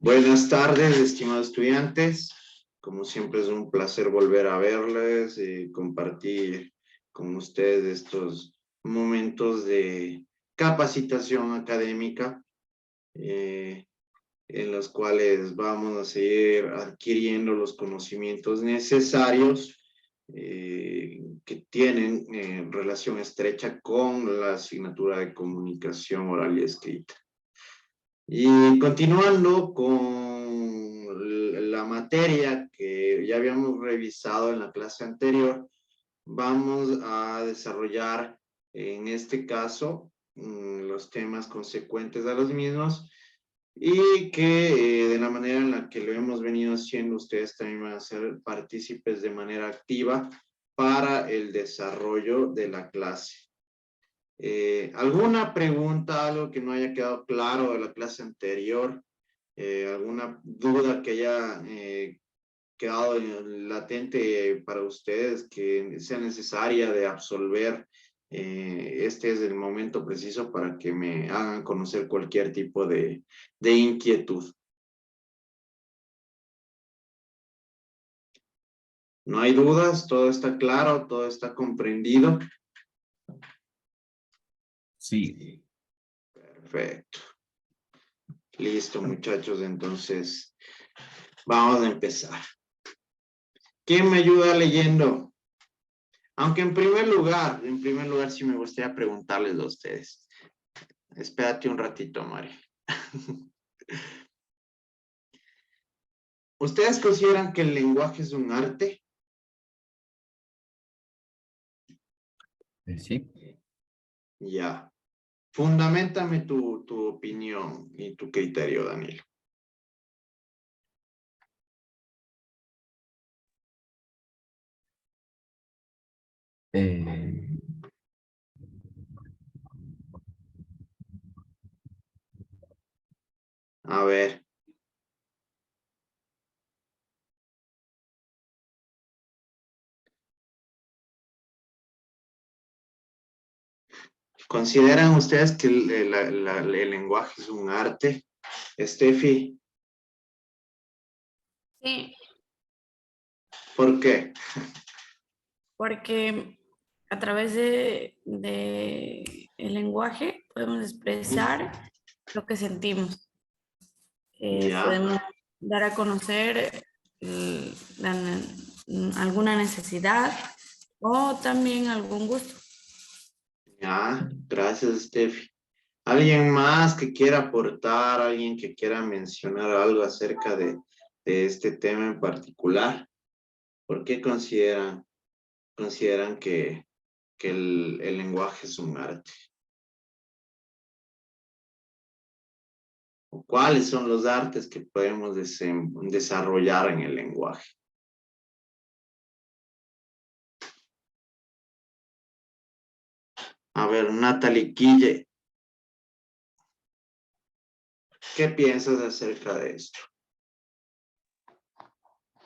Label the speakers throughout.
Speaker 1: Buenas tardes, estimados estudiantes. Como siempre es un placer volver a verles y compartir con ustedes estos momentos de capacitación académica en los cuales vamos a seguir adquiriendo los conocimientos necesarios que tienen relación estrecha con la asignatura de comunicación oral y escrita. Y continuando con la materia que ya habíamos revisado en la clase anterior, vamos a desarrollar en este caso los temas consecuentes a los mismos y que de la manera en la que lo hemos venido haciendo, ustedes también van a ser partícipes de manera activa para el desarrollo de la clase. ¿Alguna pregunta, algo que no haya quedado claro de la clase anterior? ¿Alguna duda que haya quedado latente para ustedes que sea necesaria de absolver? Este es el momento preciso para que me hagan conocer cualquier tipo de inquietud. ¿No hay dudas? ¿Todo está claro? ¿Todo está comprendido?
Speaker 2: Sí.
Speaker 1: Perfecto. Listo, muchachos, entonces vamos a empezar. ¿Quién me ayuda leyendo? Aunque en primer lugar sí me gustaría preguntarles a ustedes. Espérate un ratito, Mari. ¿Ustedes consideran que el lenguaje es un arte?
Speaker 2: Sí.
Speaker 1: Ya. Fundamentame tu opinión y tu criterio, Daniel. A ver. ¿Consideran ustedes que el lenguaje es un arte? Steffi,
Speaker 3: Sí,
Speaker 1: ¿por qué?
Speaker 3: porque a través de el lenguaje podemos expresar lo que sentimos.
Speaker 1: Ya.
Speaker 3: Podemos dar a conocer alguna necesidad o también algún gusto.
Speaker 1: Ya, gracias, Steffi. ¿Alguien más que quiera aportar, alguien que quiera mencionar algo acerca de este tema en particular? ¿Por qué consideran que el lenguaje es un arte? ¿O cuáles son los artes que podemos desarrollar en el lenguaje? A ver, Natalie Quille, ¿qué piensas acerca de esto?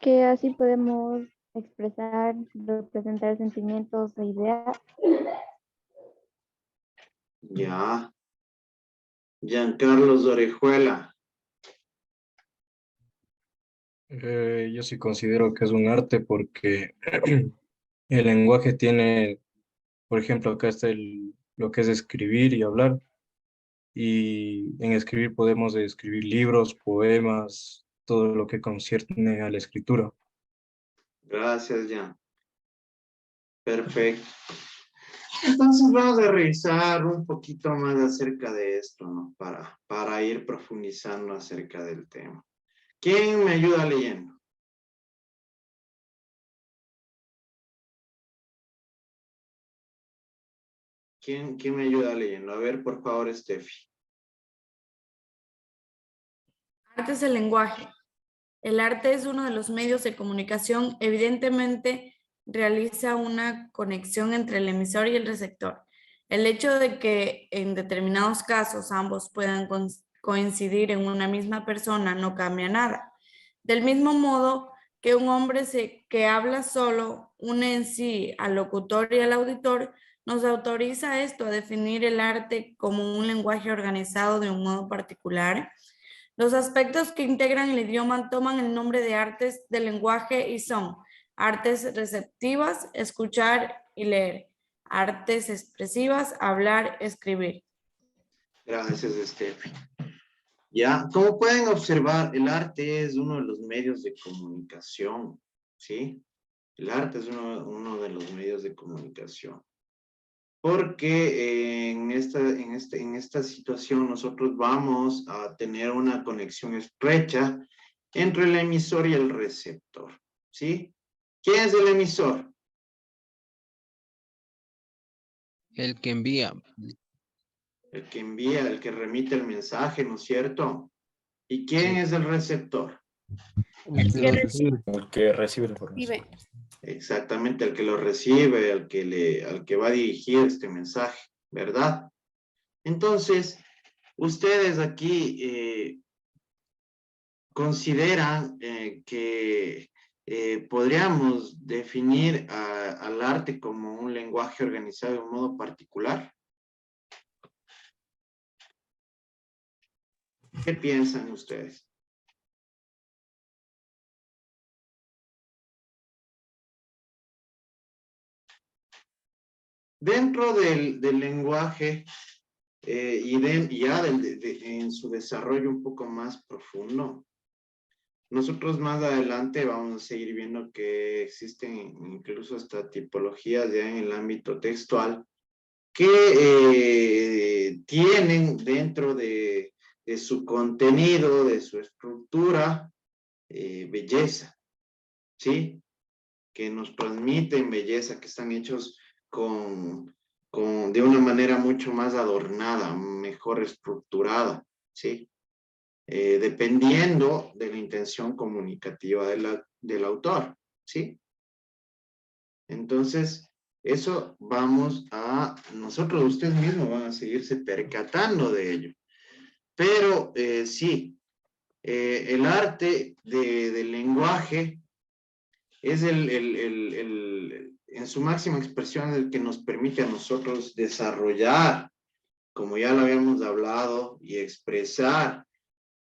Speaker 4: Que así podemos expresar, representar sentimientos e ideas.
Speaker 1: Ya. Giancarlos Orejuela.
Speaker 5: Yo sí considero que es un arte porque el lenguaje tiene, por ejemplo, acá está lo que es escribir y hablar, y en escribir podemos escribir libros, poemas, todo lo que concierne a la escritura.
Speaker 1: Gracias, Jan. Perfecto. Entonces vamos a revisar un poquito más acerca de esto, ¿no? Para ir profundizando acerca del tema. ¿Quién me ayuda leyendo? ¿Quién me ayuda leyendo? A ver, por favor, Steffi.
Speaker 3: Arte es el lenguaje. El arte es uno de los medios de comunicación. Evidentemente, realiza una conexión entre el emisor y el receptor. El hecho de que en determinados casos ambos puedan coincidir en una misma persona no cambia nada. Del mismo modo que un hombre que habla solo une en sí al locutor y al auditor, nos autoriza esto a definir el arte como un lenguaje organizado de un modo particular. Los aspectos que integran el idioma toman el nombre de artes del lenguaje y son artes receptivas, escuchar y leer, artes expresivas, hablar, escribir.
Speaker 1: Gracias, Steffi. Ya, como pueden observar, el arte es uno de los medios de comunicación, ¿sí? El arte es uno de los medios de comunicación. Porque en esta situación nosotros vamos a tener una conexión estrecha entre el emisor y el receptor, ¿sí? ¿Quién es el emisor?
Speaker 2: El que envía.
Speaker 1: El que envía, el que remite el mensaje, ¿no es cierto? ¿Y quién
Speaker 2: Sí.
Speaker 1: es el receptor?
Speaker 3: El que recibe.
Speaker 6: El que recibe la información.
Speaker 1: Exactamente, el que lo recibe, al que va a dirigir este mensaje, ¿verdad? Entonces, ustedes aquí consideran que podríamos definir al arte como un lenguaje organizado de un modo particular. ¿Qué piensan ustedes? Dentro del lenguaje en su desarrollo un poco más profundo, nosotros más adelante vamos a seguir viendo que existen incluso hasta tipologías ya en el ámbito textual que tienen dentro de su contenido, de su estructura, belleza, ¿sí? Que nos transmiten belleza, que están hechos de una manera mucho más adornada, mejor estructurada, ¿sí? Dependiendo de la intención comunicativa del autor, ¿sí? Entonces, eso nosotros, ustedes mismos van a seguirse percatando de ello. Pero sí, el arte del lenguaje es en su máxima expresión el que nos permite a nosotros desarrollar, como ya lo habíamos hablado, y expresar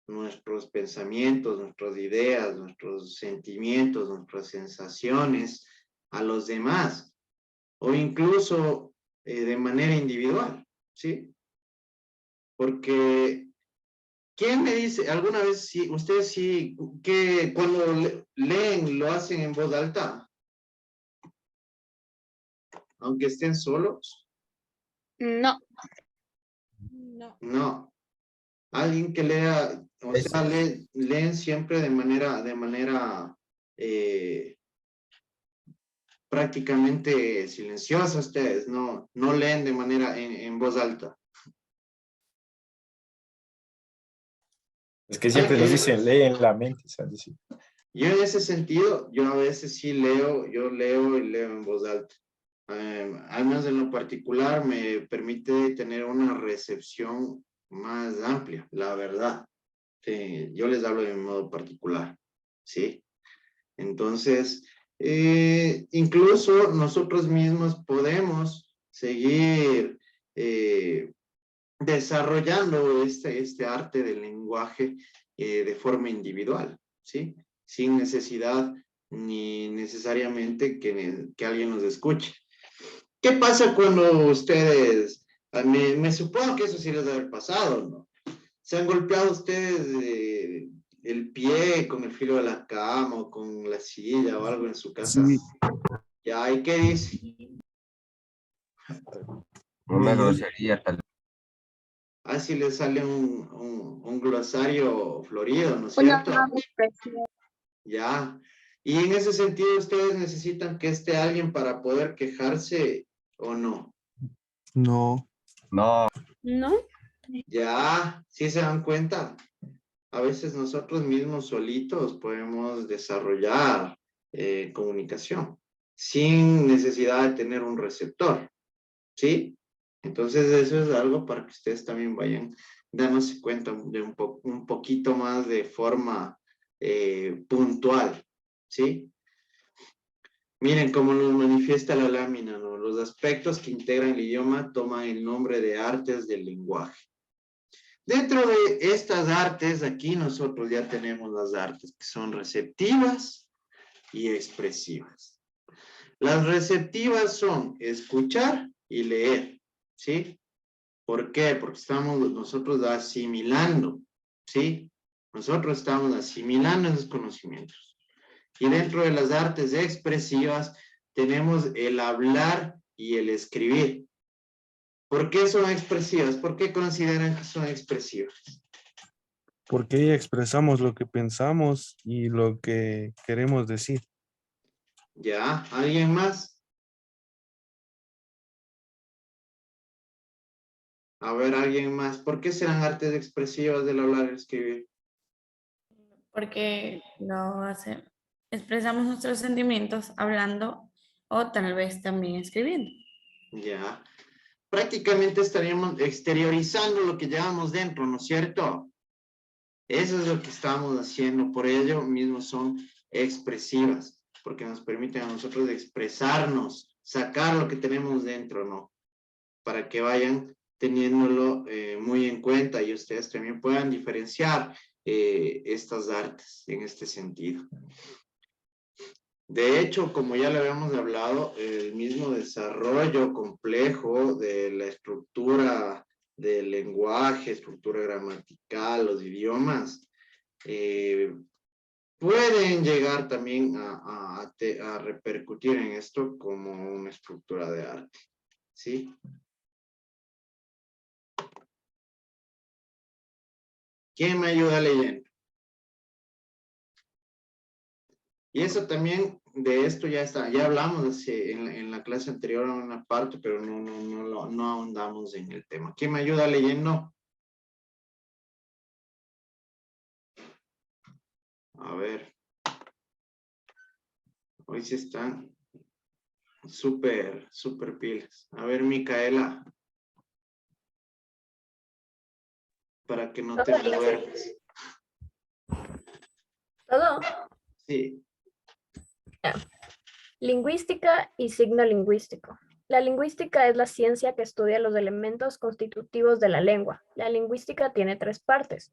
Speaker 1: nuestros pensamientos, nuestras ideas, nuestros sentimientos, nuestras sensaciones a los demás, o incluso de manera individual, ¿sí? Porque, ¿quién me dice, alguna vez, ustedes sí, que cuando leen, lo hacen en voz alta? Aunque estén solos.
Speaker 4: No.
Speaker 1: No. Alguien que lea, o sea, leen siempre de manera prácticamente silenciosa ustedes, no leen de manera en voz alta.
Speaker 6: Es que siempre nos dicen, lee en la mente, ¿sabes? Sí.
Speaker 1: Yo en ese sentido, yo a veces sí leo y leo en voz alta. Al menos en lo particular me permite tener una recepción más amplia, la verdad. Sí, yo les hablo de modo particular, ¿sí? Entonces, incluso nosotros mismos podemos seguir desarrollando este arte del lenguaje de forma individual, ¿sí? Sin necesidad ni necesariamente que alguien nos escuche. ¿Qué pasa cuando ustedes, me supongo que eso sí les debe haber pasado, ¿no? ¿Se han golpeado ustedes el pie con el filo de la cama o con la silla o algo en su casa?
Speaker 7: Sí.
Speaker 1: Ya, ¿y qué dice?
Speaker 7: Una grosería tal.
Speaker 1: Así le sale un glosario florido, ¿no es cierto? Ya. Y en ese sentido, ¿ustedes necesitan que esté alguien para poder quejarse o no?
Speaker 7: No.
Speaker 4: ¿No?
Speaker 1: Ya, ¿sí se dan cuenta? A veces nosotros mismos solitos podemos desarrollar comunicación sin necesidad de tener un receptor, ¿sí? Entonces eso es algo para que ustedes también vayan dándose cuenta de un poquito más de forma puntual, ¿sí? Miren cómo nos manifiesta la lámina, ¿no? Los aspectos que integran el idioma toman el nombre de artes del lenguaje. Dentro de estas artes, aquí nosotros ya tenemos las artes que son receptivas y expresivas. Las receptivas son escuchar y leer, ¿sí? ¿Por qué? Porque estamos nosotros asimilando, ¿sí? Nosotros estamos asimilando esos conocimientos. Y dentro de las artes expresivas tenemos el hablar y el escribir. ¿Por qué son expresivas? ¿Por qué consideran que son expresivas?
Speaker 8: Porque ahí expresamos lo que pensamos y lo que queremos decir.
Speaker 1: ¿Ya? ¿Alguien más? A ver, ¿alguien más? ¿Por qué serán artes expresivas del hablar y el escribir?
Speaker 3: Porque expresamos nuestros sentimientos hablando o tal vez también escribiendo.
Speaker 1: Ya. Prácticamente estaríamos exteriorizando lo que llevamos dentro, ¿no es cierto? Eso es lo que estamos haciendo, por ello mismo son expresivas, porque nos permiten a nosotros expresarnos, sacar lo que tenemos dentro, ¿no? Para que vayan teniéndolo muy en cuenta y ustedes también puedan diferenciar estas artes en este sentido. De hecho, como ya le habíamos hablado, el mismo desarrollo complejo de la estructura del lenguaje, estructura gramatical, los idiomas, pueden llegar también a repercutir en esto como una estructura de arte, ¿sí? ¿Quién me ayuda leyendo? Y eso también, de esto ya está, ya hablamos en la clase anterior en una parte, pero no ahondamos en el tema. ¿Quién me ayuda leyendo? A ver. Hoy sí están súper pilas. A ver, Micaela. Para que no te me duermas.
Speaker 9: ¿Todo?
Speaker 1: Sí.
Speaker 9: Lingüística y signo lingüístico. La lingüística es la ciencia que estudia los elementos constitutivos de la lengua. La lingüística tiene 3 partes.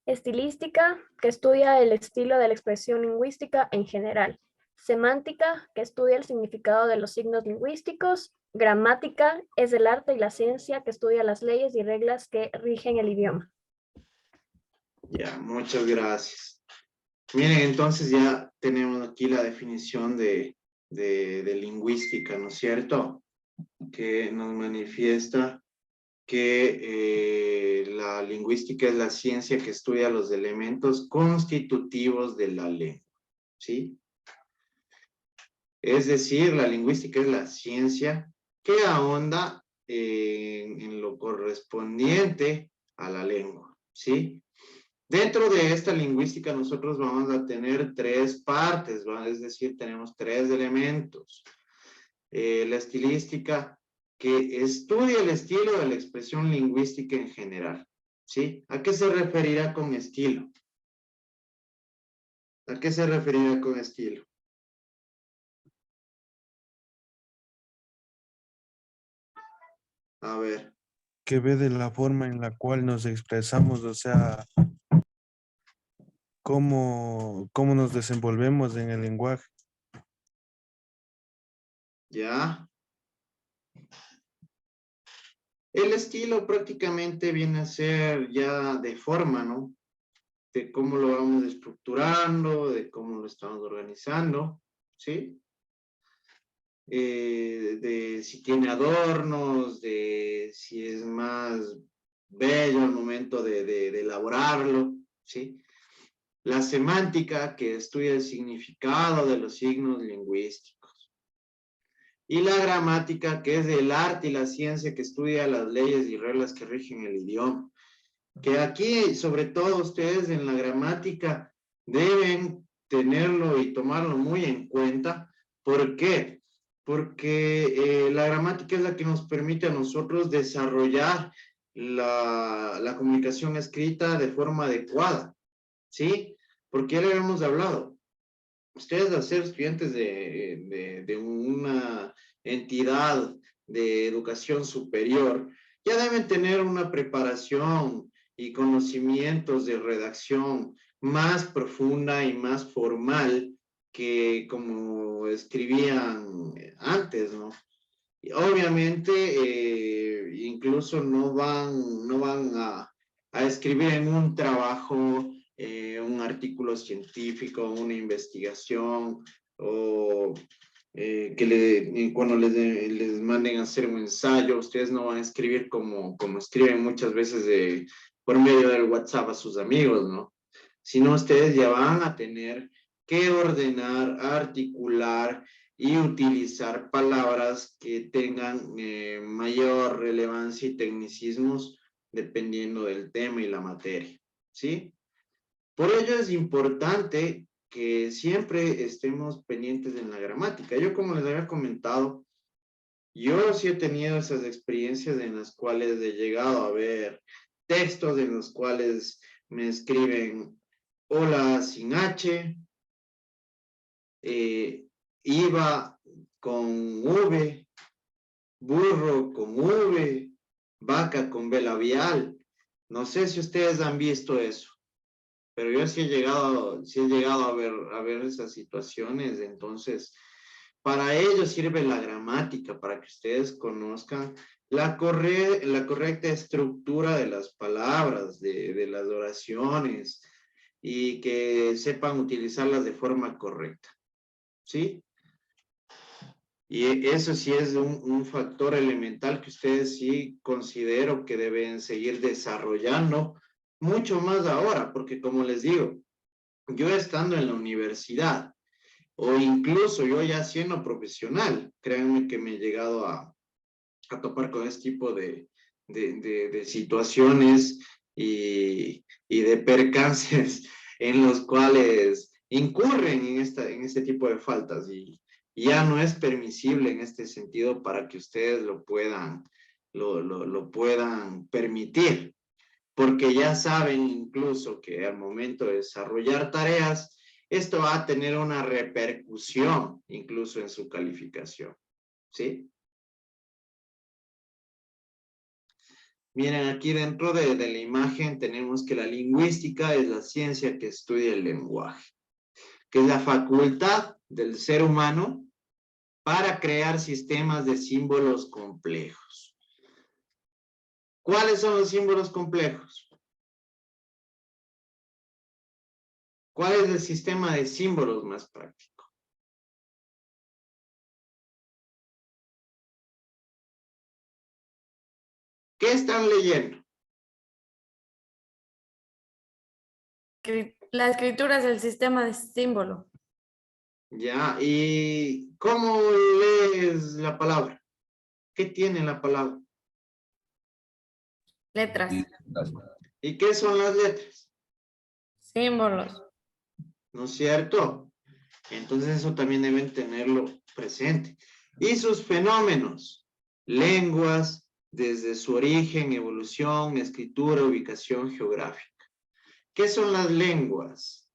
Speaker 9: Estilística, que estudia el estilo de la expresión lingüística en general. Semántica, que estudia el significado de los signos lingüísticos. Gramática, es el arte y la ciencia que estudia las leyes y reglas que rigen el idioma.
Speaker 1: Ya, muchas gracias. Miren, entonces ya tenemos aquí la definición de lingüística, ¿no es cierto? Que nos manifiesta que la lingüística es la ciencia que estudia los elementos constitutivos de la lengua, ¿sí? Es decir, la lingüística es la ciencia que ahonda en lo correspondiente a la lengua, ¿sí? Dentro de esta lingüística nosotros vamos a tener 3 partes, ¿va? Es decir, tenemos 3 elementos. La estilística, que estudia el estilo de la expresión lingüística en general, ¿sí? ¿A qué se referirá con estilo? ¿A qué se referirá con estilo? A ver.
Speaker 8: Que ve de la forma en la cual nos expresamos, o sea, cómo nos desenvolvemos en el lenguaje.
Speaker 1: Ya. El estilo prácticamente viene a ser ya de forma, ¿no? De cómo lo vamos estructurando, de cómo lo estamos organizando, ¿sí? De si tiene adornos, de si es más bello al momento de elaborarlo, ¿sí? La semántica, que estudia el significado de los signos lingüísticos. Y la gramática, que es el arte y la ciencia que estudia las leyes y reglas que rigen el idioma. Que aquí, sobre todo ustedes en la gramática, deben tenerlo y tomarlo muy en cuenta. ¿Por qué? Porque la gramática es la que nos permite a nosotros desarrollar la comunicación escrita de forma adecuada, ¿sí? Porque ya le habíamos hablado. Ustedes, al ser estudiantes de una entidad de educación superior, ya deben tener una preparación y conocimientos de redacción más profunda y más formal que como escribían antes, ¿no? Y obviamente, incluso no van a escribir en un trabajo, un artículo científico, una investigación, o cuando les manden a hacer un ensayo, ustedes no van a escribir como escriben muchas veces por medio del WhatsApp a sus amigos, ¿no? Sino ustedes ya van a tener que ordenar, articular y utilizar palabras que tengan mayor relevancia y tecnicismos dependiendo del tema y la materia, ¿sí? Por ello es importante que siempre estemos pendientes en la gramática. Yo, como les había comentado, yo sí he tenido esas experiencias en las cuales he llegado a ver textos en los cuales me escriben hola sin H, iba con V, burro con V, vaca con B labial. No sé si ustedes han visto eso, pero yo sí he llegado a ver esas situaciones. Entonces, para ello sirve la gramática, para que ustedes conozcan la correcta estructura de las palabras, de las oraciones, y que sepan utilizarlas de forma correcta, ¿sí? Y eso sí es un factor elemental que ustedes sí considero que deben seguir desarrollando mucho más ahora, porque como les digo, yo estando en la universidad o incluso yo ya siendo profesional, créanme que me he llegado a topar con este tipo de situaciones y de percances en los cuales incurren en este tipo de faltas, y ya no es permisible en este sentido para que ustedes lo puedan permitir, porque ya saben incluso que al momento de desarrollar tareas, esto va a tener una repercusión incluso en su calificación, ¿sí? Miren, aquí dentro de la imagen tenemos que la lingüística es la ciencia que estudia el lenguaje, que es la facultad del ser humano para crear sistemas de símbolos complejos. ¿Cuáles son los símbolos complejos? ¿Cuál es el sistema de símbolos más práctico? ¿Qué están leyendo?
Speaker 3: La escritura es el sistema de símbolo.
Speaker 1: Ya, ¿y cómo lees la palabra? ¿Qué tiene la palabra?
Speaker 3: Letras,
Speaker 1: ¿Y qué son las letras?
Speaker 3: símbolos.
Speaker 1: ¿No es cierto? Entonces eso también deben tenerlo presente. Y sus fenómenos, lenguas, desde su origen, evolución, escritura, ubicación geográfica. ¿Qué son las lenguas?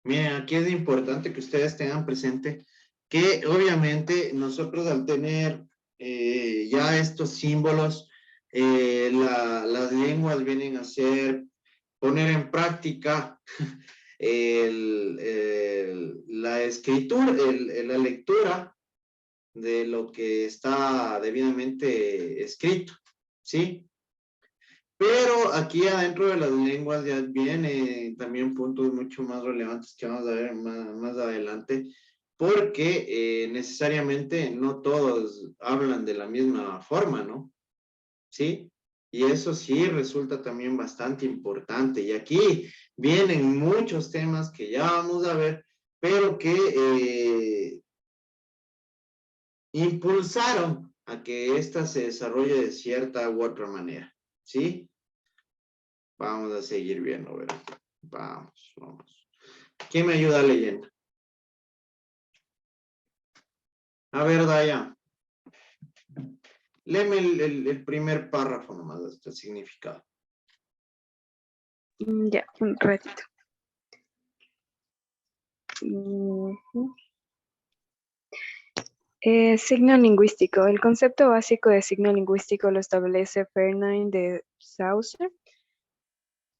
Speaker 1: Miren, aquí es importante que ustedes tengan presente que obviamente nosotros al tener ya estos símbolos, las lenguas vienen a ser poner en práctica la escritura, la lectura de lo que está debidamente escrito, ¿sí? Pero aquí adentro de las lenguas ya vienen también puntos mucho más relevantes que vamos a ver más adelante, porque necesariamente no todos hablan de la misma forma, ¿no? ¿Sí? Y eso sí resulta también bastante importante. Y aquí vienen muchos temas que ya vamos a ver, pero que impulsaron a que ésta se desarrolle de cierta u otra manera, ¿sí? Vamos a seguir viendo, ¿verdad? Vamos. ¿Quién me ayuda leyendo? A ver, Daya. Léeme el primer párrafo nomás, hasta el significado.
Speaker 10: Ya, un ratito. Ujú. Signo lingüístico. El concepto básico de signo lingüístico lo establece Ferdinand de Saussure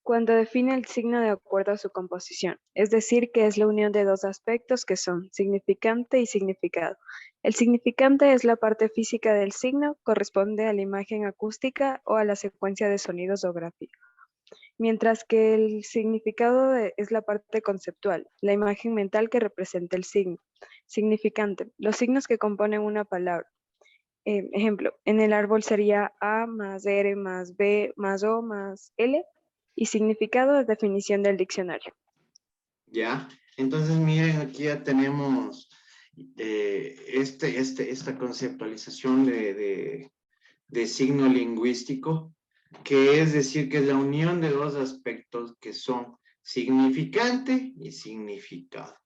Speaker 10: cuando define el signo de acuerdo a su composición, es decir, que es la unión de dos aspectos que son significante y significado. El significante es la parte física del signo, corresponde a la imagen acústica o a la secuencia de sonidos o gráficos, mientras que el significado es la parte conceptual, la imagen mental que representa el signo. Significante, los signos que componen una palabra. Ejemplo, en el árbol sería A más R más B más O más L. Y significado es definición del diccionario.
Speaker 1: ¿Ya? Entonces, miren, aquí ya tenemos esta conceptualización de signo lingüístico, que es decir, que es la unión de dos aspectos que son significante y significado,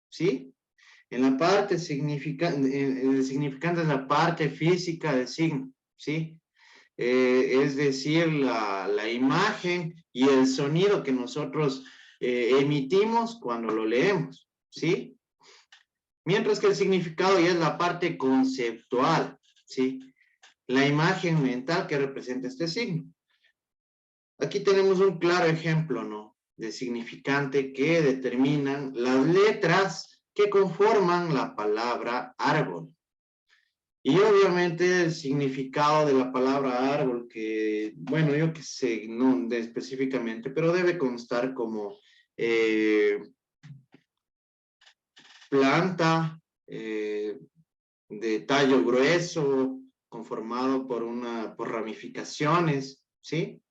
Speaker 1: ¿sí? En la parte significante, el significante es la parte física del signo, ¿sí? Es decir, la imagen y el sonido que nosotros emitimos cuando lo leemos, ¿sí? Mientras que el significado ya es la parte conceptual, ¿sí? La imagen mental que representa este signo. Aquí tenemos un claro ejemplo, ¿no? De significante que determinan las letras que conforman la palabra árbol. Y obviamente el significado de la palabra árbol, que, bueno, yo que sé, no específicamente, pero debe constar como planta de tallo grueso, conformado por ramificaciones, ¿sí?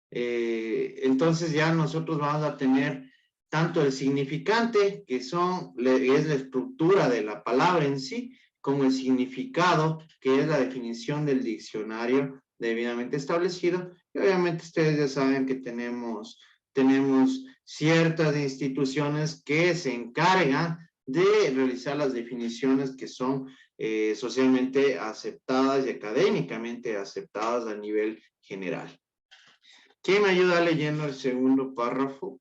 Speaker 1: Entonces ya nosotros vamos a tener tanto el significante, que es la estructura de la palabra en sí, como el significado, que es la definición del diccionario debidamente establecido. Y obviamente ustedes ya saben que tenemos ciertas instituciones que se encargan de realizar las definiciones que son socialmente aceptadas y académicamente aceptadas a nivel general. ¿Quién me ayuda leyendo el segundo párrafo?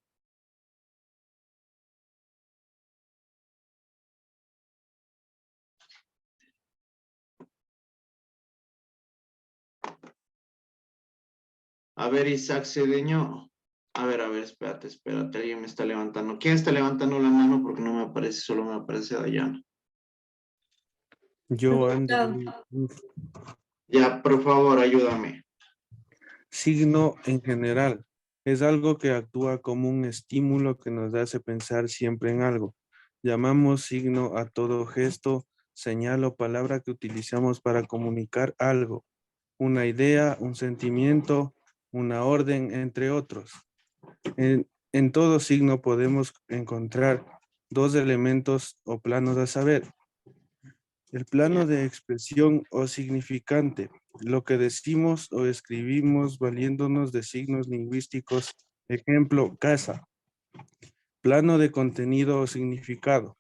Speaker 1: A ver, Isaac Cedeño. A ver, espérate, alguien me está levantando. ¿Quién está levantando la mano? Porque no me aparece, solo me aparece Dayana.
Speaker 8: Yo ando.
Speaker 1: Ya, por favor, ayúdame.
Speaker 8: Signo en general es algo que actúa como un estímulo que nos hace pensar siempre en algo. Llamamos signo a todo gesto, señal o palabra que utilizamos para comunicar algo, una idea, un sentimiento, una orden, entre otros. En todo signo podemos encontrar dos elementos o planos a saber. El plano de expresión o significante, lo que decimos o escribimos valiéndonos de signos lingüísticos, ejemplo, casa. Plano de contenido o significado.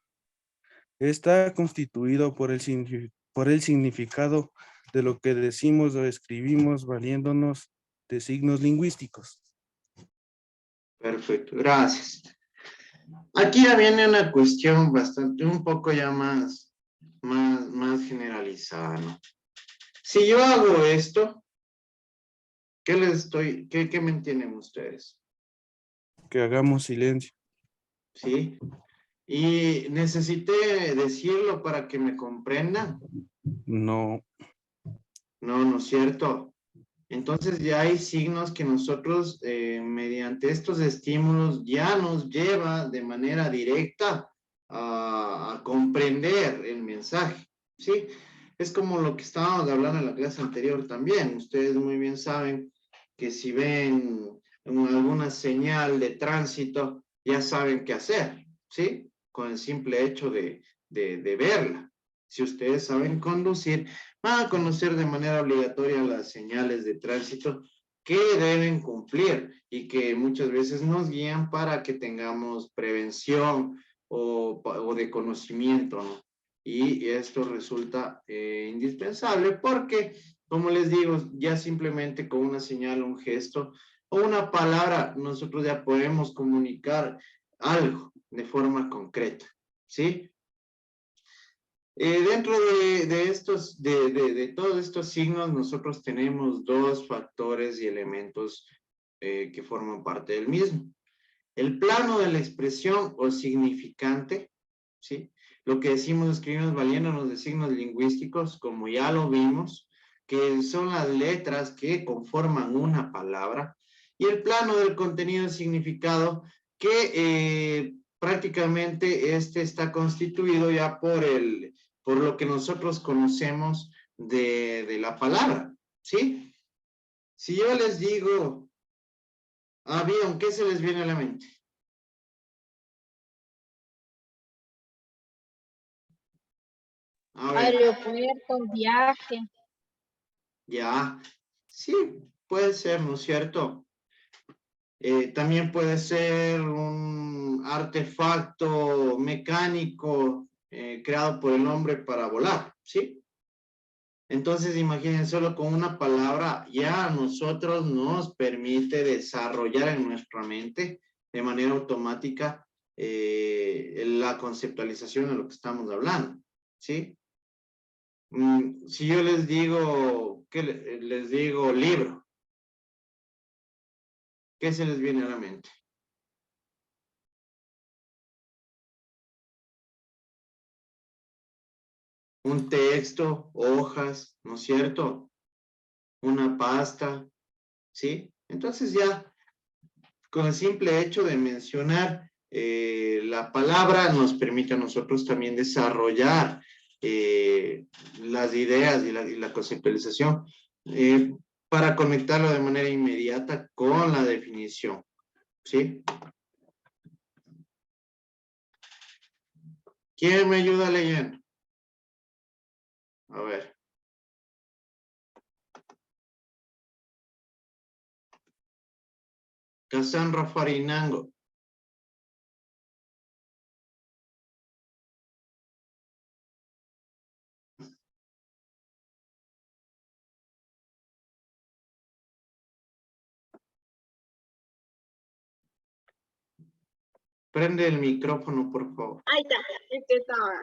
Speaker 8: Está constituido por el significado de lo que decimos o escribimos valiéndonos de signos lingüísticos.
Speaker 1: Perfecto, gracias. Aquí ya viene una cuestión un poco ya más generalizada, ¿no? Si yo hago esto, ¿qué me entienden ustedes?
Speaker 8: Que hagamos silencio.
Speaker 1: ¿Sí? ¿Y necesité decirlo para que me comprendan?
Speaker 8: No.
Speaker 1: No es cierto. Entonces ya hay signos que nosotros, mediante estos estímulos, ya nos lleva de manera directa a comprender el mensaje, ¿sí? Es como lo que estábamos hablando en la clase anterior también. Ustedes muy bien saben que si ven alguna señal de tránsito, ya saben qué hacer, ¿sí? Con el simple hecho de verla. Si ustedes saben conducir, van a conocer de manera obligatoria las señales de tránsito que deben cumplir y que muchas veces nos guían para que tengamos prevención o de conocimiento, ¿no? Y esto resulta indispensable porque, como les digo, ya simplemente con una señal, un gesto o una palabra, nosotros ya podemos comunicar algo de forma concreta, ¿sí? Dentro de todos estos signos, nosotros tenemos dos factores y elementos que forman parte del mismo. El plano de la expresión o significante, ¿sí? Lo que decimos, escribimos valiéndonos de signos lingüísticos, como ya lo vimos, que son las letras que conforman una palabra, y el plano del contenido y significado, que prácticamente este está constituido ya por lo que nosotros conocemos de la palabra, ¿sí? Si yo les digo avión, ¿qué se les viene a la mente? A ver.
Speaker 11: Aeropuerto, viaje.
Speaker 1: Ya, sí, puede ser, ¿no es cierto? También puede ser un artefacto mecánico creado por el hombre para volar, ¿sí? Entonces, imaginen, solo con una palabra ya a nosotros nos permite desarrollar en nuestra mente de manera automática la conceptualización de lo que estamos hablando, ¿sí? Si yo les digo, ¿qué les digo? Libro. ¿Qué se les viene a la mente? Un texto, hojas, ¿no es cierto? Una pasta, ¿sí? Entonces ya, con el simple hecho de mencionar la palabra, nos permite a nosotros también desarrollar las ideas y la conceptualización para conectarlo de manera inmediata con la definición, ¿sí? ¿Quién me ayuda leyendo? A ver. Cassandra Farinango. Prende el micrófono, por favor.
Speaker 11: Ahí está, empezaba.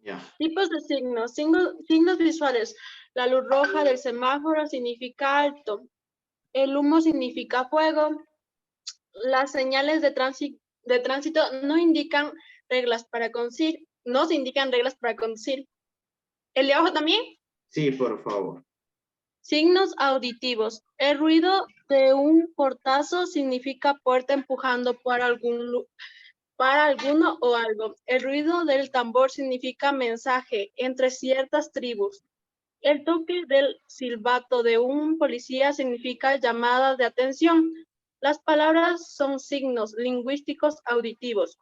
Speaker 1: Ya.
Speaker 11: Tipos de signos. Signos visuales. La luz roja del semáforo significa alto. El humo significa fuego. Las señales de tránsito no indican reglas para conducir. No se indican reglas para conducir. ¿El de abajo también?
Speaker 1: Sí, por favor.
Speaker 11: Signos auditivos. El ruido de un portazo significa puerta empujando para alguno o algo. El ruido del tambor significa mensaje entre ciertas tribus. El toque del silbato de un policía significa llamada de atención. Las palabras son signos lingüísticos auditivos,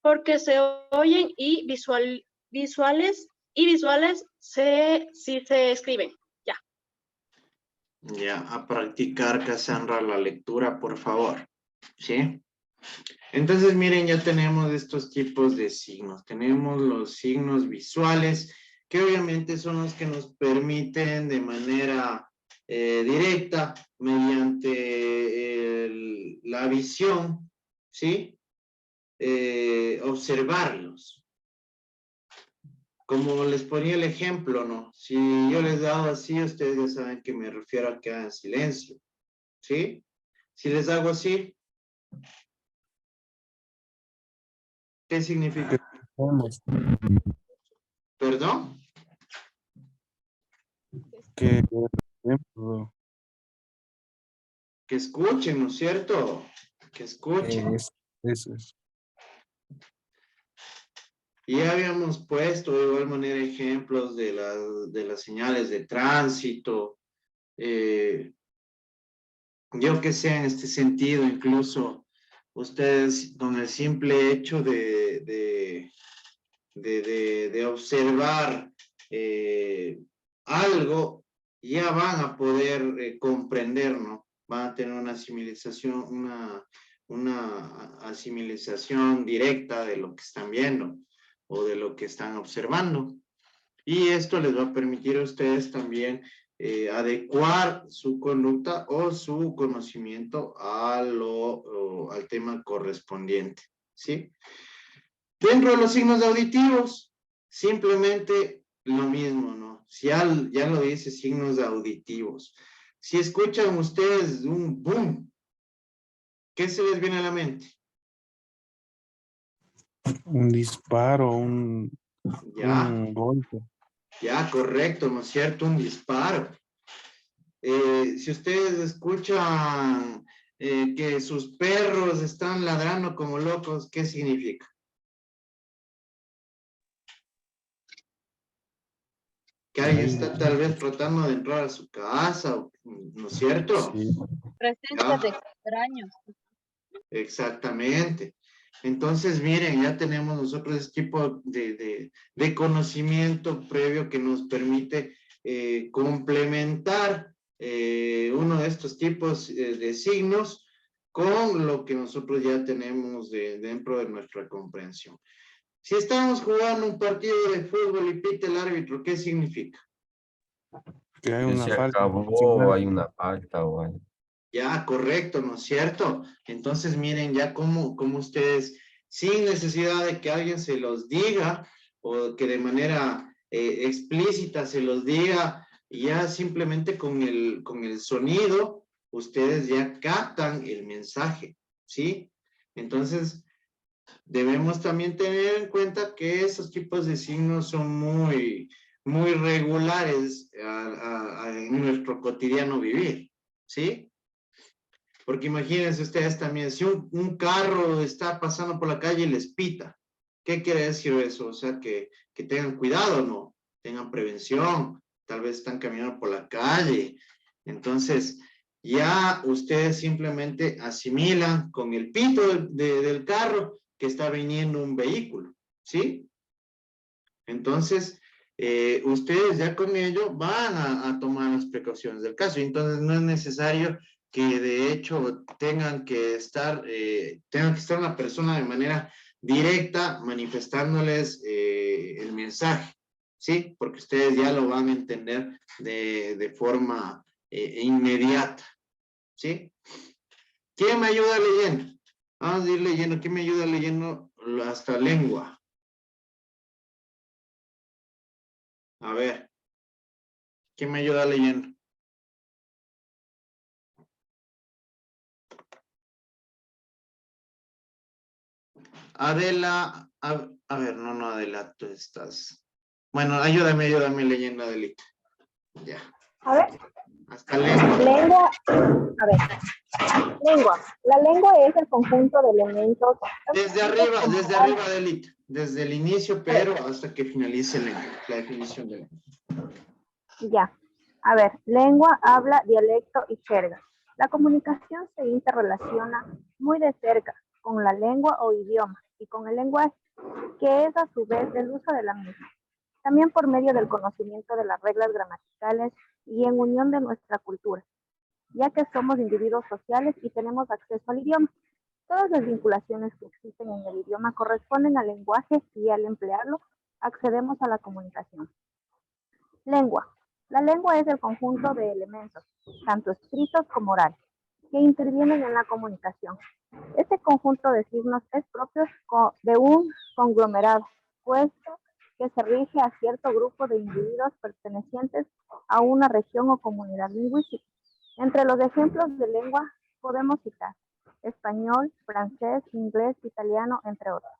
Speaker 11: porque se oyen y visuales si se escriben. Ya.
Speaker 1: Ya, a practicar, Cassandra, la lectura, por favor. ¿Sí? Entonces, miren, ya tenemos estos tipos de signos. Tenemos los signos visuales, que obviamente son los que nos permiten de manera directa, mediante la visión, ¿sí? Observarlos. Como les ponía el ejemplo, ¿no? Si yo les hago así, ustedes ya saben que me refiero a que hagan silencio, ¿sí? Si les hago así, ¿qué significa? ¿Perdón?
Speaker 8: Que
Speaker 1: Que escuchen, ¿no es cierto? Que escuchen.
Speaker 8: Eso es.
Speaker 1: Y ya habíamos puesto de igual manera ejemplos de las señales de tránsito. Yo que sé, en este sentido, incluso ustedes con el simple hecho de observar algo, ya van a poder comprender, ¿no? Van a tener una asimilación directa de lo que están viendo o de lo que están observando. Y esto les va a permitir a ustedes también adecuar su conducta o su conocimiento al tema correspondiente, ¿sí? Dentro de los signos auditivos simplemente lo mismo, ¿no? Si ya lo dice, signos auditivos. Si escuchan ustedes un boom, ¿qué se les viene a la mente?
Speaker 8: Un disparo,
Speaker 1: Ya,
Speaker 8: un golpe.
Speaker 1: ya, correcto, ¿no es cierto? Un disparo. Si ustedes escuchan que sus perros están ladrando como locos, ¿qué significa? Que alguien está tal vez tratando de entrar a su casa, ¿no es cierto?
Speaker 8: Sí.
Speaker 11: Presencia de extraños.
Speaker 1: Exactamente. Entonces, miren, ya tenemos nosotros este tipo de conocimiento previo que nos permite complementar uno de estos tipos de signos con lo que nosotros ya tenemos dentro de nuestra comprensión. Si estamos jugando un partido de fútbol y pita el árbitro, ¿qué significa?
Speaker 8: Que hay
Speaker 7: Que
Speaker 8: una
Speaker 7: se
Speaker 8: falta.
Speaker 7: acabó o hay una falta o algo.
Speaker 1: Ya, correcto, ¿no es cierto? Entonces, miren ya cómo ustedes, sin necesidad de que alguien se los diga o que de manera explícita se los diga, ya simplemente con el sonido, ustedes ya captan el mensaje, ¿sí? Entonces, debemos también tener en cuenta que esos tipos de signos son muy regulares en nuestro cotidiano vivir, ¿sí? Porque imagínense ustedes también, si un carro está pasando por la calle y les pita, ¿qué quiere decir eso? O sea, que tengan cuidado, ¿no? Tengan prevención, tal vez están caminando por la calle. Entonces, ya ustedes simplemente asimilan con el pito del carro que está viniendo un vehículo, ¿sí? Entonces, ustedes ya con ello van a tomar las precauciones del caso. Entonces, no es necesario que de hecho tengan que estar una persona de manera directa manifestándoles el mensaje, ¿sí? Porque ustedes ya lo van a entender de forma inmediata, ¿sí? ¿Quién me ayuda leyendo? Vamos a ir leyendo. ¿Quién me ayuda leyendo hasta lengua? A ver. ¿Quién me ayuda leyendo? Adela, a ver, no, Adela, tú estás. Bueno, ayúdame leyendo, Adelita. Ya.
Speaker 12: A ver.
Speaker 1: Hasta lengua.
Speaker 12: Lengua. A ver. Lengua. La lengua es el conjunto de elementos.
Speaker 1: Desde arriba, Adelita. Desde el inicio, pero hasta que finalice la definición de lengua.
Speaker 12: Ya. A ver, lengua, habla, dialecto y jerga. La comunicación se interrelaciona muy de cerca con la lengua o idioma y con el lenguaje, que es a su vez el uso de la misma. También por medio del conocimiento de las reglas gramaticales y en unión de nuestra cultura, ya que somos individuos sociales y tenemos acceso al idioma. Todas las vinculaciones que existen en el idioma corresponden al lenguaje y al emplearlo accedemos a la comunicación. Lengua. La lengua es el conjunto de elementos, tanto escritos como orales, que intervienen en la comunicación. Este conjunto de signos es propio de un conglomerado, puesto que se rige a cierto grupo de individuos pertenecientes a una región o comunidad lingüística. Entre los ejemplos de lengua podemos citar español, francés, inglés, italiano, entre otros.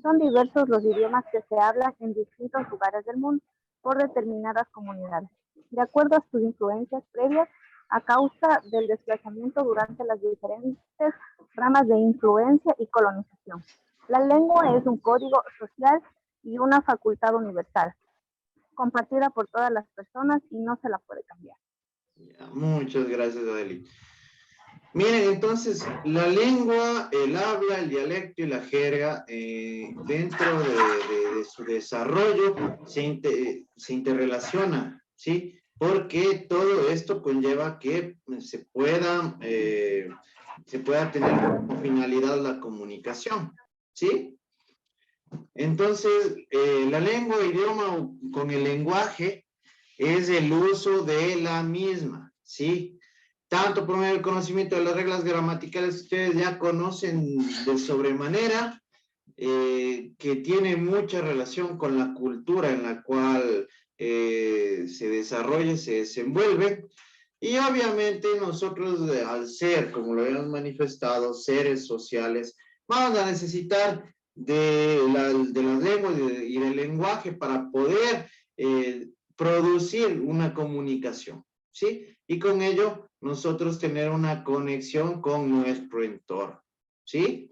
Speaker 12: Son diversos los idiomas que se hablan en distintos lugares del mundo por determinadas comunidades, de acuerdo a sus influencias previas a causa del desplazamiento durante las diferentes ramas de influencia y colonización. La lengua es un código social y una facultad universal, compartida por todas las personas y no se la puede cambiar.
Speaker 1: Muchas gracias, Adeli. Miren, entonces, la lengua, el habla, el dialecto y la jerga, dentro de su desarrollo, se interrelacionan, ¿sí? Porque todo esto conlleva que se pueda tener como finalidad la comunicación, ¿sí? Entonces, la lengua, idioma con el lenguaje es el uso de la misma, ¿sí? Tanto por medio del conocimiento de las reglas gramaticales que ustedes ya conocen de sobremanera, que tiene mucha relación con la cultura en la cual se desarrolla, se desenvuelve. Y obviamente nosotros, al ser, como lo habíamos manifestado, seres sociales, vamos a necesitar de las lenguas y del lenguaje para poder producir una comunicación, ¿sí? Y con ello nosotros tener una conexión con nuestro entorno, ¿sí?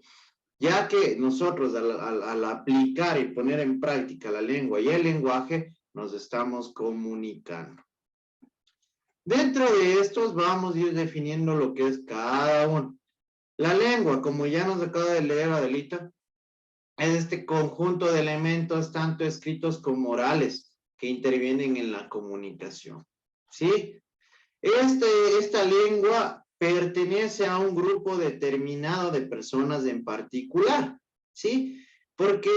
Speaker 1: Ya que nosotros al aplicar y poner en práctica la lengua y el lenguaje, nos estamos comunicando. Dentro de estos vamos a ir definiendo lo que es cada uno. La lengua, como ya nos acaba de leer Adelita, es este conjunto de elementos tanto escritos como orales que intervienen en la comunicación, ¿sí? Esta lengua pertenece a un grupo determinado de personas en particular, ¿sí? Porque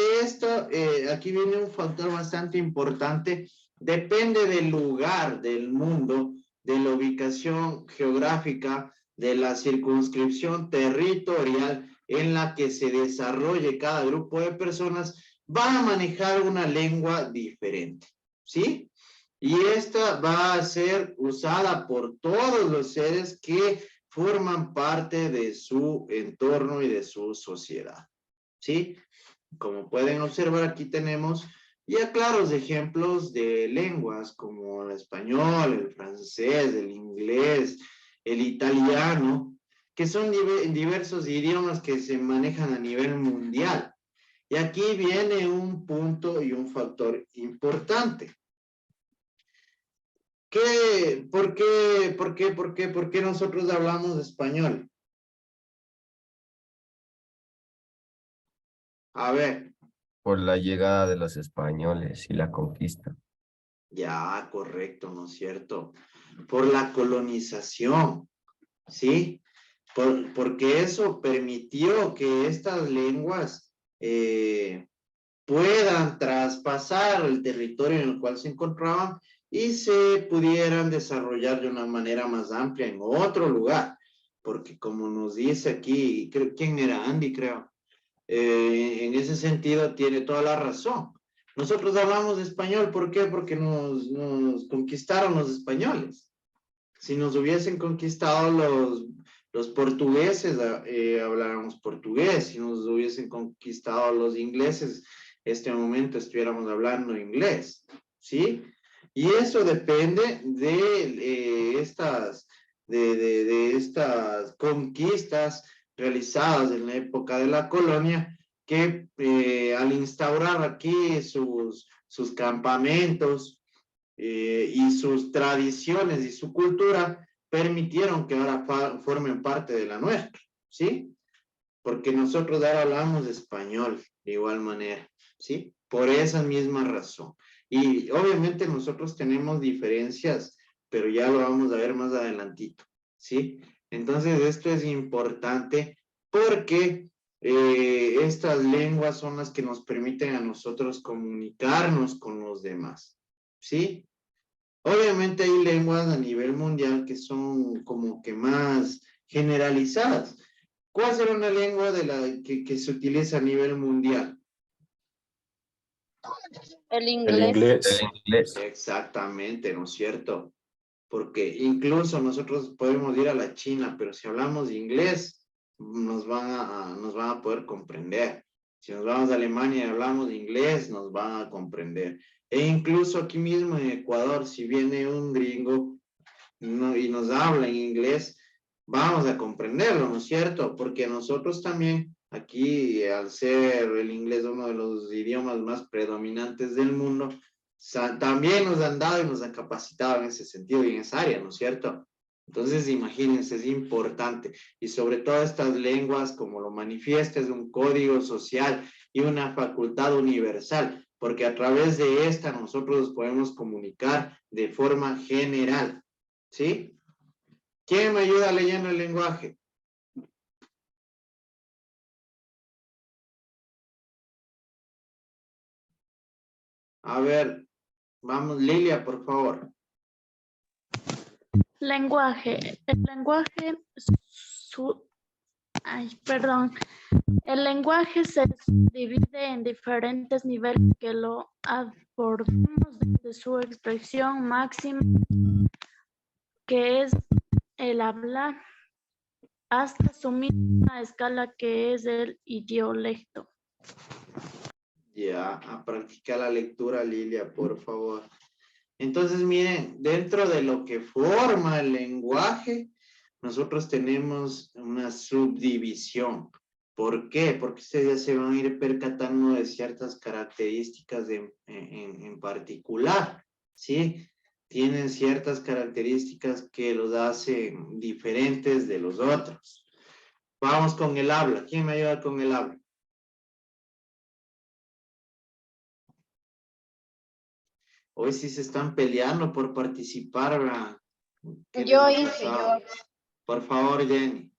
Speaker 1: aquí viene un factor bastante importante, depende del lugar del mundo, de la ubicación geográfica, de la circunscripción territorial en la que se desarrolle cada grupo de personas, va a manejar una lengua diferente, ¿sí? Y esta va a ser usada por todos los seres que forman parte de su entorno y de su sociedad, ¿sí? Como pueden observar, aquí tenemos ya claros ejemplos de lenguas como el español, el francés, el inglés, el italiano, que son diversos idiomas que se manejan a nivel mundial. Y aquí viene un punto y un factor importante. ¿Por qué nosotros hablamos español? A ver.
Speaker 7: Por la llegada de los españoles y la conquista.
Speaker 1: Ya, correcto, ¿no es cierto? Por la colonización, ¿sí? Porque eso permitió que estas lenguas puedan traspasar el territorio en el cual se encontraban y se pudieran desarrollar de una manera más amplia en otro lugar. Porque como nos dice aquí, ¿quién era? Andy, creo. En ese sentido tiene toda la razón. Nosotros hablamos español, ¿por qué? Porque nos conquistaron los españoles. Si nos hubiesen conquistado los portugueses, habláramos portugués. Si nos hubiesen conquistado los ingleses, este momento estuviéramos hablando inglés, ¿sí? Y eso depende de estas conquistas realizadas en la época de la colonia, que al instaurar aquí sus campamentos y sus tradiciones y su cultura, permitieron que ahora formen parte de la nuestra, ¿sí? Porque nosotros ahora hablamos español de igual manera, ¿sí? Por esa misma razón. Y obviamente nosotros tenemos diferencias, pero ya lo vamos a ver más adelantito, ¿sí? Entonces esto es importante porque estas lenguas son las que nos permiten a nosotros comunicarnos con los demás, ¿sí? Obviamente hay lenguas a nivel mundial que son como que más generalizadas. ¿Cuál será una lengua que se utiliza a nivel mundial?
Speaker 11: El inglés.
Speaker 7: El inglés.
Speaker 1: Exactamente, ¿no es cierto? Porque incluso nosotros podemos ir a la China, pero si hablamos inglés, nos van a poder comprender. Si nos vamos a Alemania y hablamos inglés, nos van a comprender. E incluso aquí mismo en Ecuador, si viene un gringo y nos habla en inglés, vamos a comprenderlo, ¿no es cierto? Porque nosotros también, aquí, al ser el inglés uno de los idiomas más predominantes del mundo, también nos han dado y nos han capacitado en ese sentido y en esa área, ¿no es cierto? Entonces, imagínense, es importante. Y sobre todo estas lenguas, como lo manifiesta, es un código social y una facultad universal, porque a través de esta nosotros nos podemos comunicar de forma general, ¿sí? ¿Quién me ayuda leyendo el lenguaje? A ver, vamos, Lilia, por favor.
Speaker 11: Lenguaje. El lenguaje
Speaker 13: Ay, perdón. El lenguaje se divide en diferentes niveles que lo abordamos desde su expresión máxima, que es el hablar, hasta su misma escala, que es el idiolecto.
Speaker 1: Ya, a practicar la lectura, Lilia, por favor. Entonces, miren, dentro de lo que forma el lenguaje, nosotros tenemos una subdivisión. ¿Por qué? Porque ustedes ya se van a ir percatando de ciertas características en particular, ¿sí? Tienen ciertas características que los hacen diferentes de los otros. Vamos con el habla. ¿Quién me ayuda con el habla? Hoy sí se están peleando por participar, ¿verdad? ¿Qué les ha pasado? Por favor, Jenny.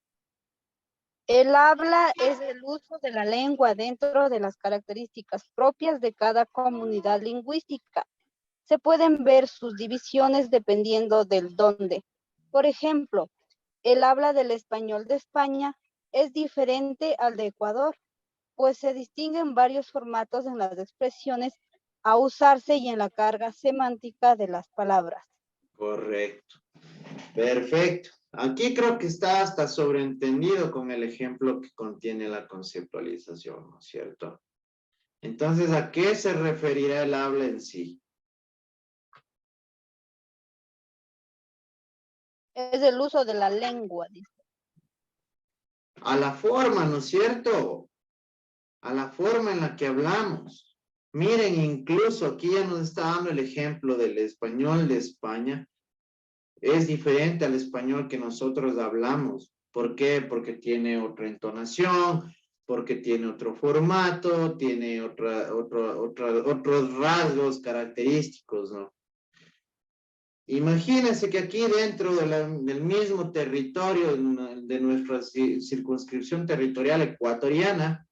Speaker 12: El habla es el uso de la lengua dentro de las características propias de cada comunidad lingüística. Se pueden ver sus divisiones dependiendo del dónde. Por ejemplo, el habla del español de España es diferente al de Ecuador, pues se distinguen varios formatos en las expresiones a usarse y en la carga semántica de las palabras.
Speaker 1: Correcto. Perfecto. Aquí creo que está hasta sobreentendido con el ejemplo que contiene la conceptualización, ¿no es cierto? Entonces, ¿a qué se referirá el habla en sí?
Speaker 12: Es el uso de la lengua, dice.
Speaker 1: A la forma, ¿no es cierto? A la forma en la que hablamos. Miren, incluso aquí ya nos está dando el ejemplo del español de España. Es diferente al español que nosotros hablamos. ¿Por qué? Porque tiene otra entonación, porque tiene otro formato, tiene otros rasgos característicos, ¿no? Imagínense que aquí dentro del mismo territorio de nuestra circunscripción territorial ecuatoriana,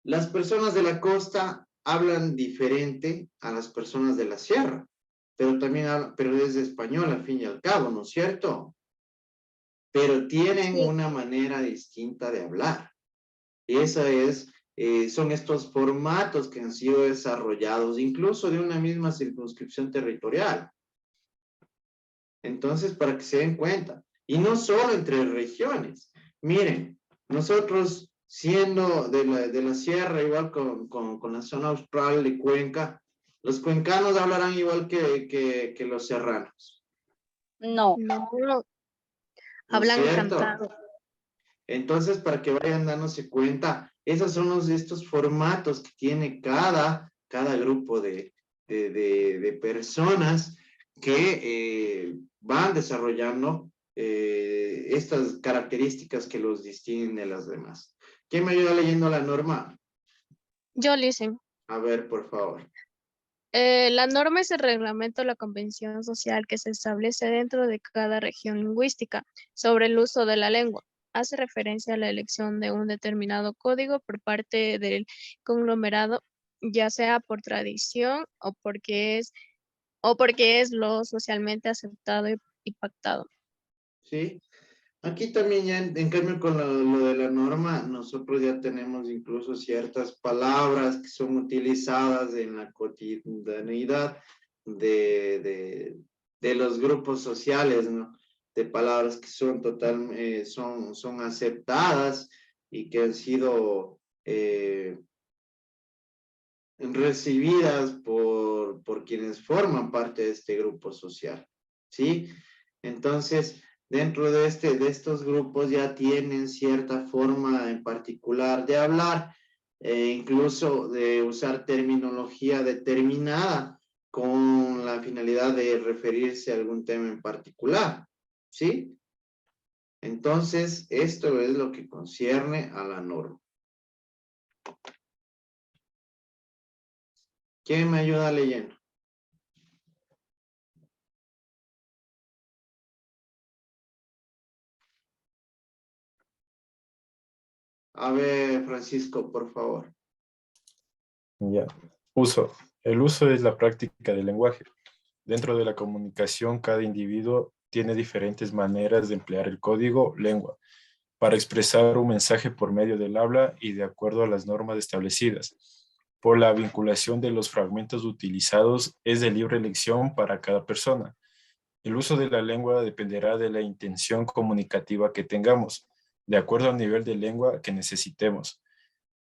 Speaker 1: las personas de la costa hablan diferente a las personas de la sierra, pero también pero es español al fin y al cabo, ¿no es cierto? Pero tienen una manera distinta de hablar. Y esa son estos formatos que han sido desarrollados incluso de una misma circunscripción territorial. Entonces, para que se den cuenta, y no solo entre regiones. Miren, nosotros siendo de la sierra, igual con la zona austral de Cuenca, los cuencanos hablarán igual que los serranos.
Speaker 12: No.
Speaker 11: Hablan
Speaker 1: ¿Cierto?
Speaker 11: cantado.
Speaker 1: Entonces, para que vayan dándose cuenta, esos son estos formatos que tiene cada grupo de personas que van desarrollando estas características que los distinguen de las demás. ¿Quién me ayuda leyendo la norma?
Speaker 11: Yo le hice.
Speaker 1: A ver, por favor.
Speaker 11: La norma es el reglamento o la convención social que se establece dentro de cada región lingüística sobre el uso de la lengua. Hace referencia a la elección de un determinado código por parte del conglomerado, ya sea por tradición o porque es lo socialmente aceptado y pactado.
Speaker 1: Sí. Aquí también ya, en cambio, con lo de la norma, nosotros ya tenemos incluso ciertas palabras que son utilizadas en la cotidianidad de los grupos sociales, ¿no? De palabras que son son aceptadas y que han sido recibidas por quienes forman parte de este grupo social, ¿sí? Entonces, dentro de estos grupos ya tienen cierta forma en particular de hablar, incluso de usar terminología determinada con la finalidad de referirse a algún tema en particular, ¿sí? Entonces, esto es lo que concierne a la norma. ¿Quién me ayuda leyendo? A ver, Francisco, por favor.
Speaker 6: Ya. Uso. El uso es la práctica del lenguaje. Dentro de la comunicación, cada individuo tiene diferentes maneras de emplear el código lengua. para expresar un mensaje por medio del habla y de acuerdo a las normas establecidas. Por la vinculación de los fragmentos utilizados es de libre elección para cada persona. El uso de la lengua dependerá de la intención comunicativa que tengamos, de acuerdo al nivel de lengua que necesitemos,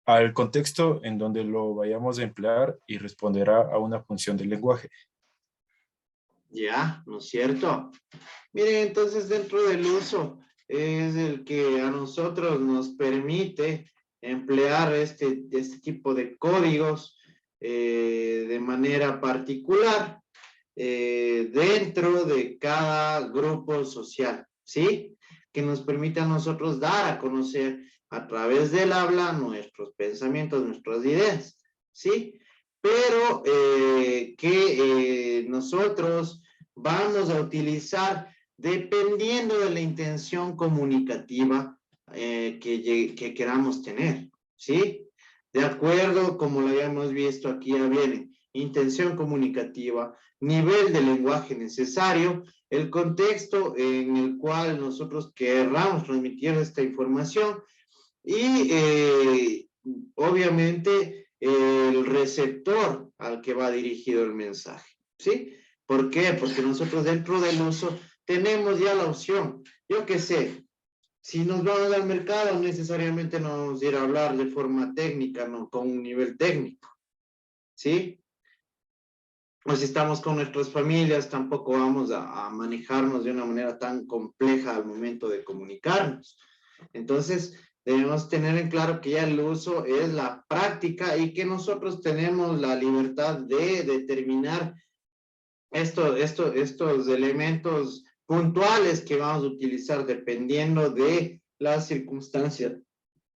Speaker 6: al contexto en donde lo vayamos a emplear y responderá a una función del lenguaje.
Speaker 1: Ya, ¿no es cierto? Miren, entonces dentro del uso es el que a nosotros nos permite emplear este tipo de códigos de manera particular dentro de cada grupo social, ¿sí? Que nos permite a nosotros dar a conocer a través del habla nuestros pensamientos, nuestras ideas, ¿sí? Pero que nosotros vamos a utilizar dependiendo de la intención comunicativa que queramos tener, ¿sí? De acuerdo, como lo habíamos visto aquí, ya viene intención comunicativa, nivel de lenguaje necesario, el contexto en el cual nosotros querramos transmitir esta información y obviamente el receptor al que va dirigido el mensaje, ¿sí? ¿Por qué? Porque nosotros dentro del uso tenemos ya la opción, yo qué sé, si nos vamos al mercado necesariamente no vamos a ir a hablar de forma técnica, no con un nivel técnico, ¿sí? O si estamos con nuestras familias, tampoco vamos a manejarnos de una manera tan compleja al momento de comunicarnos. Entonces, debemos tener en claro que ya el uso es la práctica y que nosotros tenemos la libertad de determinar estos elementos puntuales que vamos a utilizar dependiendo de la circunstancia,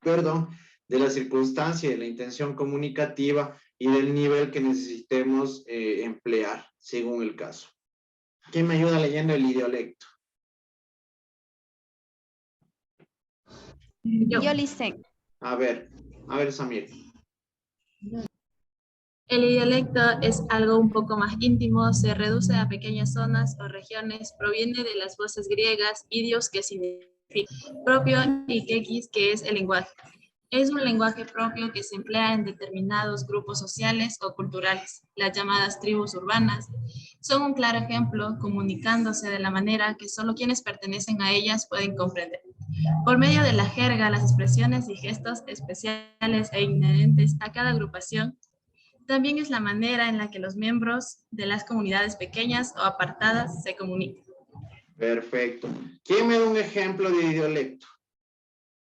Speaker 1: de la circunstancia, de la intención comunicativa y del nivel que necesitemos emplear, según el caso. ¿Quién me ayuda leyendo el idiolecto?
Speaker 14: Yo listé.
Speaker 1: A ver, Samir.
Speaker 15: El idiolecto es algo un poco más íntimo, se reduce a pequeñas zonas o regiones, proviene de las voces griegas, idios que significa propio y kekis que es el lenguaje. Es un lenguaje propio que se emplea en determinados grupos sociales o culturales. Las llamadas tribus urbanas son un claro ejemplo, comunicándose de la manera que solo quienes pertenecen a ellas pueden comprender. Por medio de la jerga, las expresiones y gestos especiales e inherentes a cada agrupación, también es la manera en la que los miembros de las comunidades pequeñas o apartadas se comunican.
Speaker 1: Perfecto. ¿Quién me da un ejemplo de idiolecto?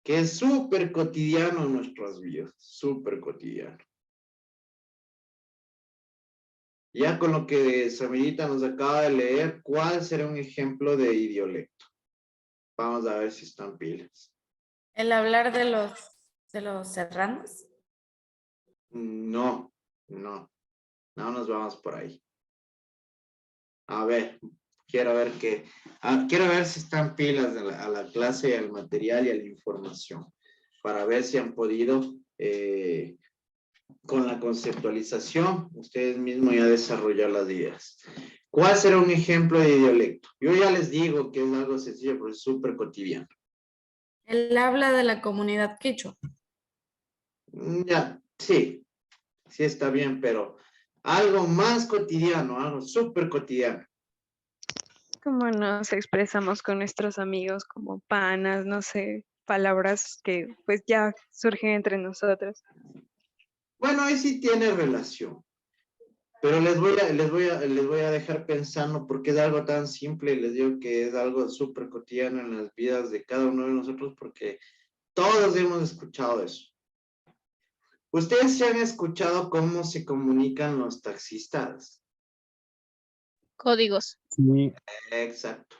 Speaker 1: Que es súper cotidiano en nuestras vidas, súper cotidiano. Ya con lo que Samirita nos acaba de leer, ¿cuál será un ejemplo de idiolecto? Vamos a ver si están pilas.
Speaker 3: El hablar de los serranos.
Speaker 1: No nos vamos por ahí. A ver, quiero ver si están pilas a la clase, al material y a la información, para ver si han podido, con la conceptualización, ustedes mismos ya desarrollar las ideas. ¿Cuál será un ejemplo de idiolecto? Yo ya les digo que es algo sencillo, pero es súper cotidiano.
Speaker 3: El habla de la comunidad quechua.
Speaker 1: Ya, sí está bien, pero algo más cotidiano, algo súper cotidiano.
Speaker 10: Como nos expresamos con nuestros amigos como panas, no sé, palabras que pues ya surgen entre nosotros.
Speaker 1: Bueno, ahí sí tiene relación, pero les voy a dejar pensando porque es algo tan simple y les digo que es algo súper cotidiano en las vidas de cada uno de nosotros porque todos hemos escuchado eso. ¿Ustedes se han escuchado cómo se comunican los taxistas?
Speaker 14: Códigos.
Speaker 6: Sí.
Speaker 1: Exacto.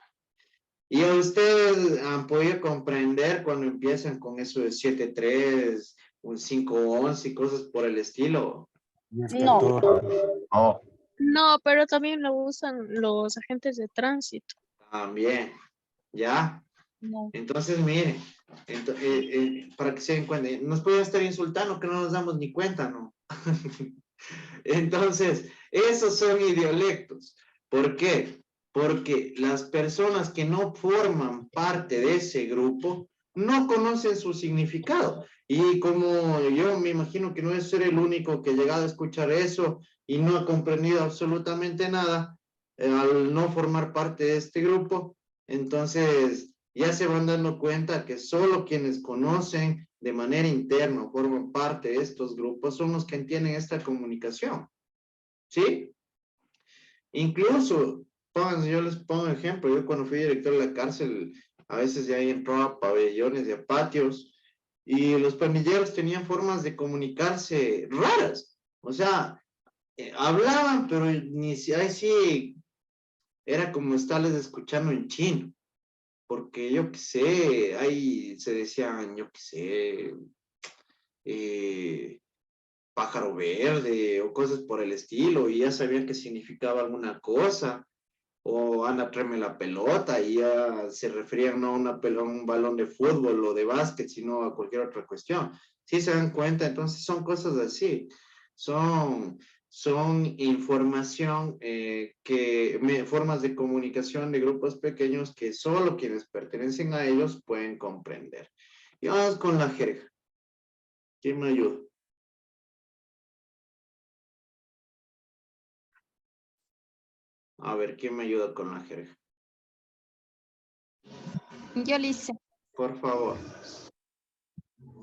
Speaker 1: ¿Y a ustedes han podido comprender cuando empiezan con eso de 7-3, un 5-11 y cosas por el estilo?
Speaker 14: No. No, pero también lo usan los agentes de tránsito.
Speaker 1: También, ¿ya?
Speaker 14: No.
Speaker 1: Entonces, miren, para que se den cuenta, nos pueden estar insultando que no nos damos ni cuenta, ¿no? Entonces, esos son idiolectos. ¿Por qué? Porque las personas que no forman parte de ese grupo no conocen su significado. Y como yo me imagino que no es ser el único que ha llegado a escuchar eso y no ha comprendido absolutamente nada, al no formar parte de este grupo, entonces ya se van dando cuenta que solo quienes conocen de manera interna o forman parte de estos grupos son los que entienden esta comunicación. ¿Sí? Incluso, yo les pongo ejemplo, yo cuando fui director de la cárcel, a veces ya entró a pabellones y a patios, y los pandilleros tenían formas de comunicarse raras. O sea, hablaban, pero ni si ahí sí era como estarles escuchando en chino. Porque yo qué sé, ahí se decían, yo qué sé, pájaro verde o cosas por el estilo, y ya sabían que significaba alguna cosa. O Ana, tráeme la pelota, y ya se referían no a un balón de fútbol o de básquet, sino a cualquier otra cuestión. ¿Sí se dan cuenta? Entonces son así. Son información, formas de comunicación de grupos pequeños que solo quienes pertenecen a ellos pueden comprender. Y vamos con la jerga. ¿Quién me ayuda? A ver, ¿quién me ayuda con la jerga?
Speaker 16: Yo le hice.
Speaker 1: Por favor.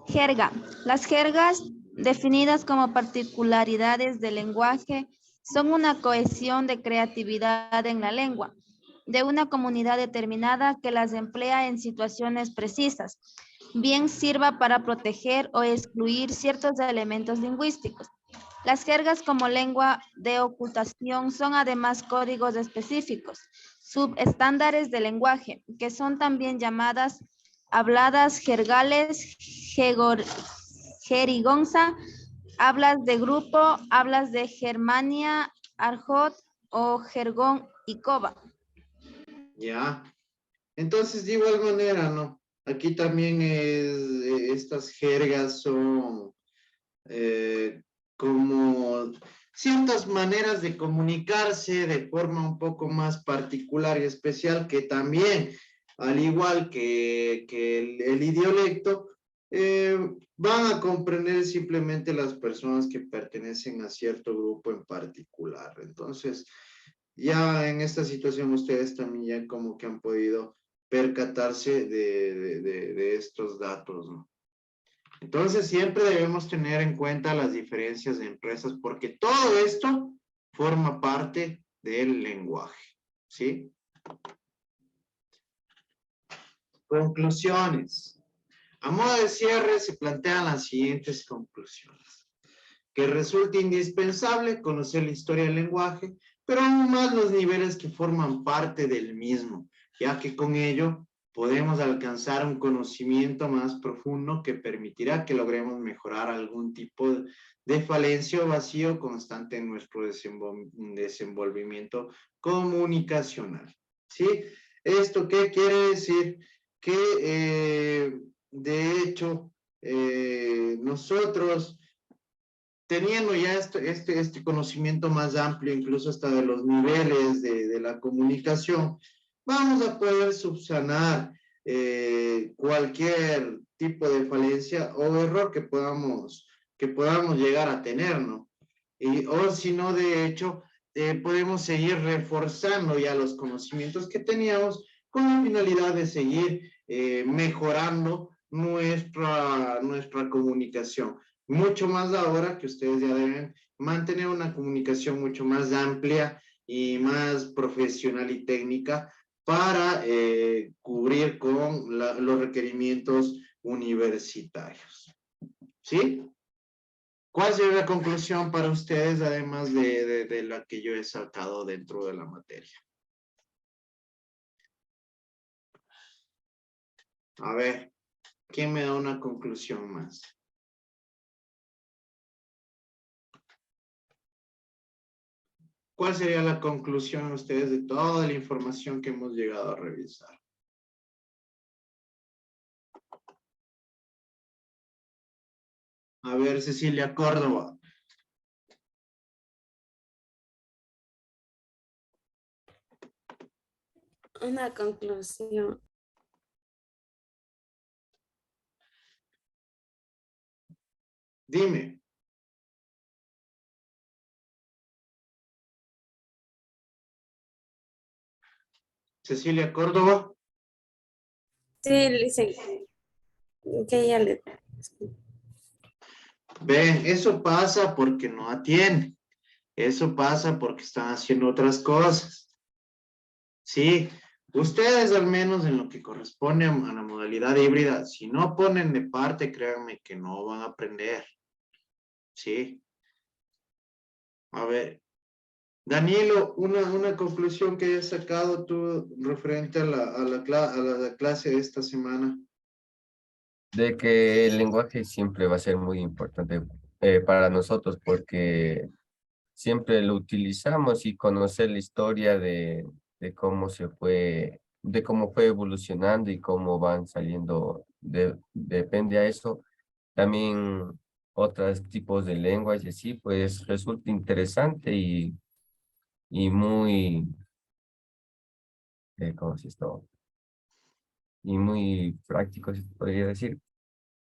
Speaker 16: Jerga. Las jergas, definidas como particularidades del lenguaje, son una cohesión de creatividad en la lengua, de una comunidad determinada que las emplea en situaciones precisas, bien sirva para proteger o excluir ciertos elementos lingüísticos. Las jergas como lengua de ocultación son además códigos específicos, subestándares del lenguaje, que son también llamadas habladas jergales, jerigonza, hablas de grupo, hablas de Germania, arjot o jergón y coba.
Speaker 1: Ya. Entonces, de igual manera, ¿no? Aquí también estas jergas son como ciertas maneras de comunicarse de forma un poco más particular y especial, que también, al igual que el idiolecto, van a comprender simplemente las personas que pertenecen a cierto grupo en particular. Entonces, ya en esta situación ustedes también ya como que han podido percatarse de estos datos, ¿no? Entonces siempre debemos tener en cuenta las diferencias de empresas, porque todo esto forma parte del lenguaje, ¿sí? Conclusiones. A modo de cierre se plantean las siguientes conclusiones. Que resulta indispensable conocer la historia del lenguaje, pero aún más los niveles que forman parte del mismo, ya que con ello podemos alcanzar un conocimiento más profundo que permitirá que logremos mejorar algún tipo de falencia o vacío constante en nuestro desenvolvimiento comunicacional. ¿Sí? ¿Esto qué quiere decir? Que de hecho nosotros, teniendo ya este conocimiento más amplio, incluso hasta de los niveles de la comunicación, vamos a poder subsanar cualquier tipo de falencia o error que podamos llegar a tener, ¿no? O si no, de hecho, podemos seguir reforzando ya los conocimientos que teníamos con la finalidad de seguir mejorando nuestra comunicación. Mucho más ahora que ustedes ya deben mantener una comunicación mucho más amplia y más profesional y técnica para cubrir con los requerimientos universitarios. ¿Sí? ¿Cuál sería la conclusión para ustedes, además de la que yo he sacado dentro de la materia? A ver, ¿quién me da una conclusión más? ¿Cuál sería la conclusión de ustedes de toda la información que hemos llegado a revisar? A ver, Cecilia Córdoba.
Speaker 17: Una conclusión.
Speaker 1: Dime. Cecilia Córdoba.
Speaker 3: Sí, dice que ya le...
Speaker 1: Ven, eso pasa porque no atienden. Eso pasa porque están haciendo otras cosas. Sí, ustedes al menos en lo que corresponde a la modalidad híbrida, si no ponen de parte, créanme que no van a aprender. Sí. A ver, Danilo, una conclusión que hayas sacado tú referente a la clase de esta semana.
Speaker 7: De que el lenguaje siempre va a ser muy importante para nosotros porque siempre lo utilizamos y conocer la historia de cómo de cómo fue evolucionando y cómo van saliendo, depende a eso. También otros tipos de lenguas y así, pues resulta interesante y muy, ¿cómo se esto? Y muy práctico, se podría decir.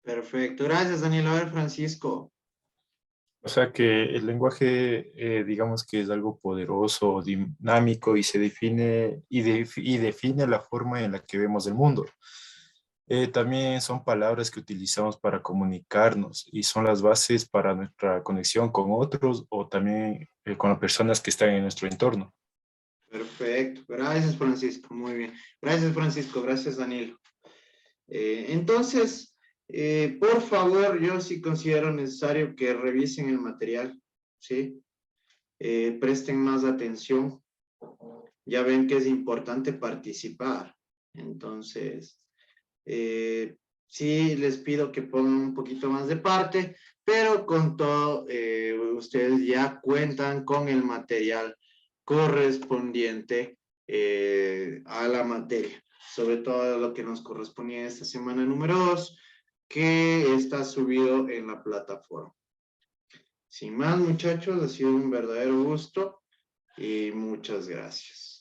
Speaker 1: Perfecto, gracias Danilo. A ver, Francisco.
Speaker 6: O sea que el lenguaje, digamos que es algo poderoso, dinámico y se define y define la forma en la que vemos el mundo. También son palabras que utilizamos para comunicarnos y son las bases para nuestra conexión con otros o también con las personas que están en nuestro entorno.
Speaker 1: Perfecto, gracias Francisco, muy bien. Gracias Francisco, gracias Danilo. Entonces, por favor, yo sí considero necesario que revisen el material, ¿sí? Presten más atención. Ya ven que es importante participar. Entonces, sí les pido que pongan un poquito más de parte, pero con todo, ustedes ya cuentan con el material correspondiente a la materia, sobre todo lo que nos correspondía esta semana número 2, que está subido en la plataforma. Sin más, muchachos, ha sido un verdadero gusto y muchas gracias.